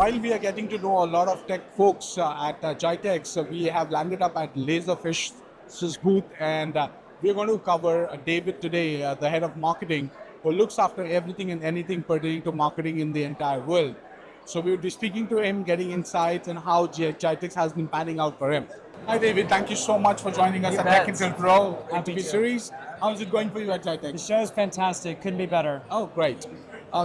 while we are getting to know a lot of tech folks at GITEX, we have landed up at Laserfish's booth, and we're going to cover David today, the head of marketing, who looks after everything and anything pertaining to marketing in the entire world. So we will be speaking to him, getting insights on how GITEX has been panning out for him. Hi, David. Thank you so much for joining us You at bet. Tech Intel Pro Happy interview to. series. How's it going for you at The GITEX? show's fantastic. Couldn't be better. Oh, great.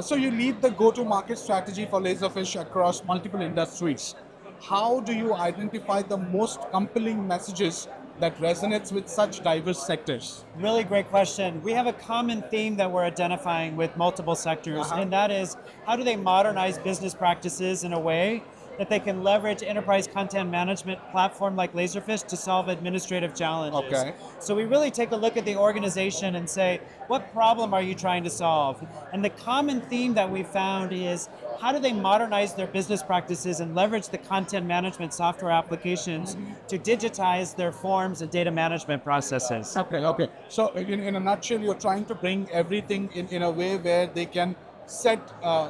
So you lead the go-to-market strategy for Laserfish across multiple industries. How do you identify the most compelling messages that resonates with such diverse sectors? Really great question. We have a common theme that we're identifying with multiple sectors, and that is how do they modernize business practices in a way that they can leverage enterprise content management platform like Laserfish to solve administrative challenges. Okay. So we really take a look at the organization and say, what problem are you trying to solve? And the common theme that we found is how do they modernize their business practices and leverage the content management software applications to digitize their forms and data management processes. Okay. So in a nutshell, you're trying to bring everything in a way where they can set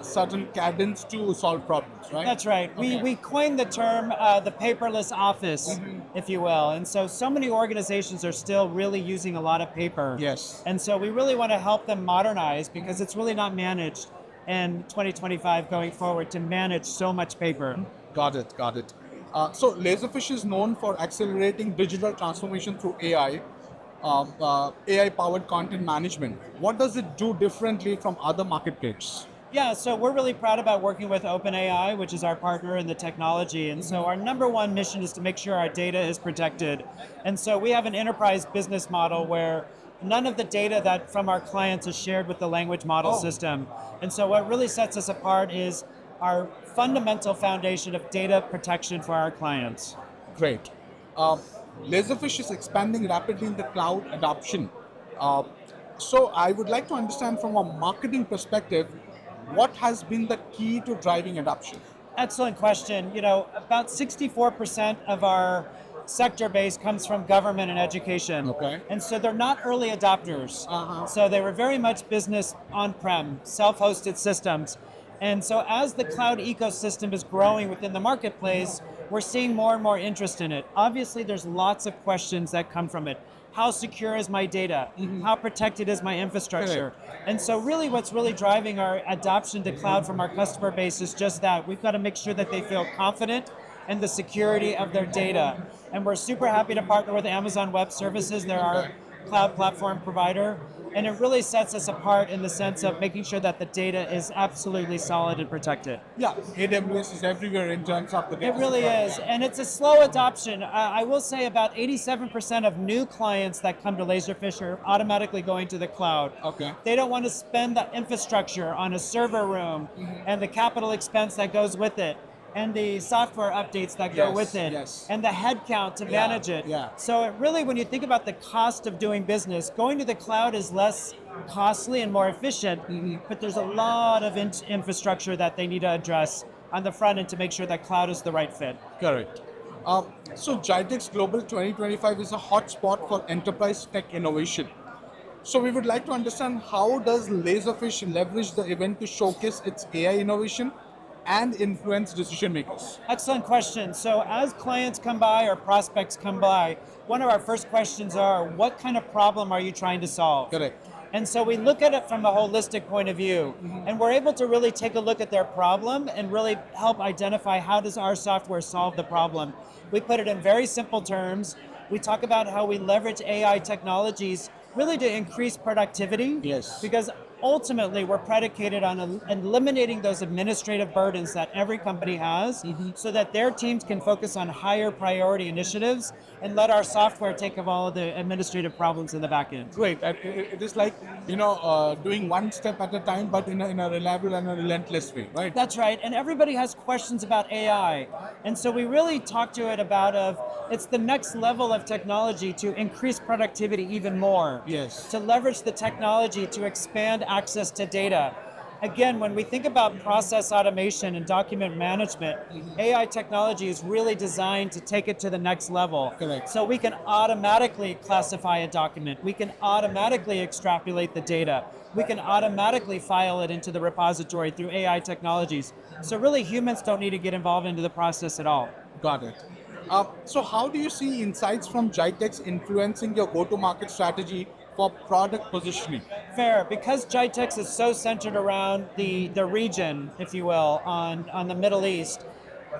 certain cadence to solve problems, right? That's right. We coined the term the paperless office, if you will. And so many organizations are still really using a lot of paper. Yes. And so we really want to help them modernize because it's really not managed in 2025 going forward to manage so much paper. Got it. So Laserfish is known for accelerating digital transformation through AI, AI-powered content management. What does it do differently from other marketplaces? Yeah, so we're really proud about working with OpenAI, which is our partner in the technology. And so our number one mission is to make sure our data is protected. And so we have an enterprise business model where none of the data that from our clients is shared with the language model system. And so what really sets us apart is our fundamental foundation of data protection for our clients. Great. Laserfish is expanding rapidly in the cloud adoption. So I would like to understand from a marketing perspective, what has been the key to driving adoption? Excellent question. You know, about 64% of our sector base comes from government and education. Okay. And so they're not early adopters. So they were very much business on-prem, self-hosted systems. And so as the cloud ecosystem is growing within the marketplace, we're seeing more and more interest in it. Obviously, there's lots of questions that come from it. How secure is my data? How protected is my infrastructure? And so really what's really driving our adoption to cloud from our customer base is just that. We've got to make sure that they feel confident in the security of their data. And we're super happy to partner with Amazon Web Services. They're our cloud platform provider. And it really sets us apart in the sense of making sure that the data is absolutely solid and protected. Yeah, AWS is everywhere in terms of the data. It really is, and it's a slow adoption. I will say about 87% of new clients that come to Laserfish are automatically going to the cloud. Okay. They don't want to spend the infrastructure on a server room and the capital expense that goes with it, and the software updates that go with it, and the headcount to manage it. So it really, when you think about the cost of doing business, going to the cloud is less costly and more efficient, but there's a lot of infrastructure that they need to address on the front end to make sure that cloud is the right fit. Correct. So GITEX Global 2025 is a hotspot for enterprise tech innovation. So we would like to understand, how does Laserfish leverage the event to showcase its AI innovation and influence decision makers? Excellent question. So as clients come by or prospects come by, one of our first questions are, what kind of problem are you trying to solve? Correct. And so we look at it from a holistic point of view, and we're able to really take a look at their problem and really help identify how does our software solve the problem. We put it in very simple terms. We talk about how we leverage AI technologies really to increase productivity. Yes. Because ultimately we're predicated on eliminating those administrative burdens that every company has so that their teams can focus on higher priority initiatives and let our software take of all of the administrative problems in the back end. Great. And it is like, doing one step at a time, but in a reliable and a relentless way, right? That's right. And everybody has questions about AI. And so we really talk to it about it's the next level of technology to increase productivity even more. Yes. To leverage the technology to expand access to data, again, when we think about process automation and document management, AI technology is really designed to take it to the next level. Correct. So we can automatically classify a document, we can automatically extrapolate the data, we can automatically file it into the repository through AI technologies. So really humans don't need to get involved into the process at all. Got it. So how do you see insights from GITEX influencing your go-to-market strategy for product positioning? Fair, because GITEX is so centered around the region, if you will, on the Middle East,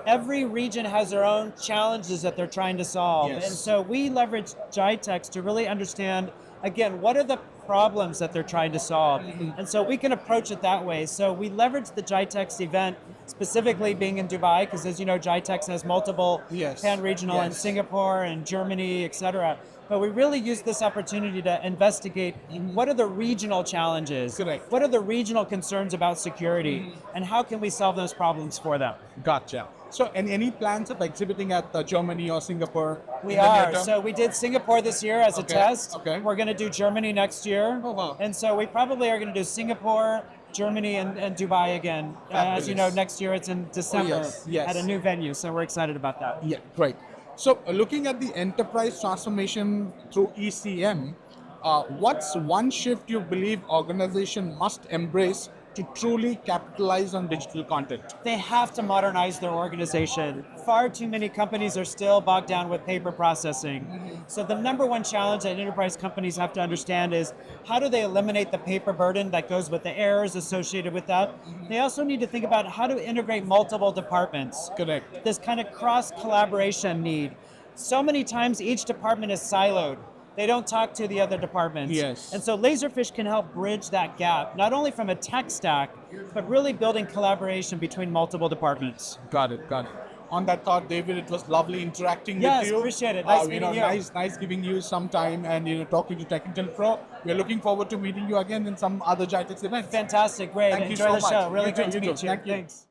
every region has their own challenges that they're trying to solve. Yes. And so we leverage GITEX to really understand, again, what are the problems that they're trying to solve. And so we can approach it that way. So we leverage the GITEX event, specifically being in Dubai, because as you know, GITEX has multiple Yes. pan-regional in Yes. Singapore and Germany, et cetera. But we really use this opportunity to investigate what are the regional challenges, Correct. what are the regional concerns about security, and how can we solve those problems for them. Gotcha. So, any plans of exhibiting at Germany or Singapore? We in the near are. term? So we did Singapore this year as a Okay, test. okay. We're going to do Germany next year. Oh, wow. And so we probably are going to do Singapore, Germany, and Dubai again. As you know, Fabulous. next year it's in December yes. at a new venue. So we're excited about that. Yeah, great. So, looking at the enterprise transformation through ECM, what's one shift you believe organization must embrace to truly capitalize on digital content? They have to modernize their organization. Far too many companies are still bogged down with paper processing. So the number one challenge that enterprise companies have to understand is how do they eliminate the paper burden that goes with the errors associated with that. They also need to think about how to integrate multiple departments. Correct. This kind of cross collaboration need. So many times each department is siloed. They don't talk to the other departments. Yes. And so Laserfish can help bridge that gap, not only from a tech stack, but really building collaboration between multiple departments. Got it. Got it. On that thought, David, it was lovely interacting Yes, with you. appreciate it. Nice You know, meeting you. nice giving you some time and talking to Technical Pro. We're looking forward to meeting you again in some other GITEX events. Fantastic, great. Thank you Enjoy so the much. show. Really You too, great to you meet too. you. Thank you. Thanks.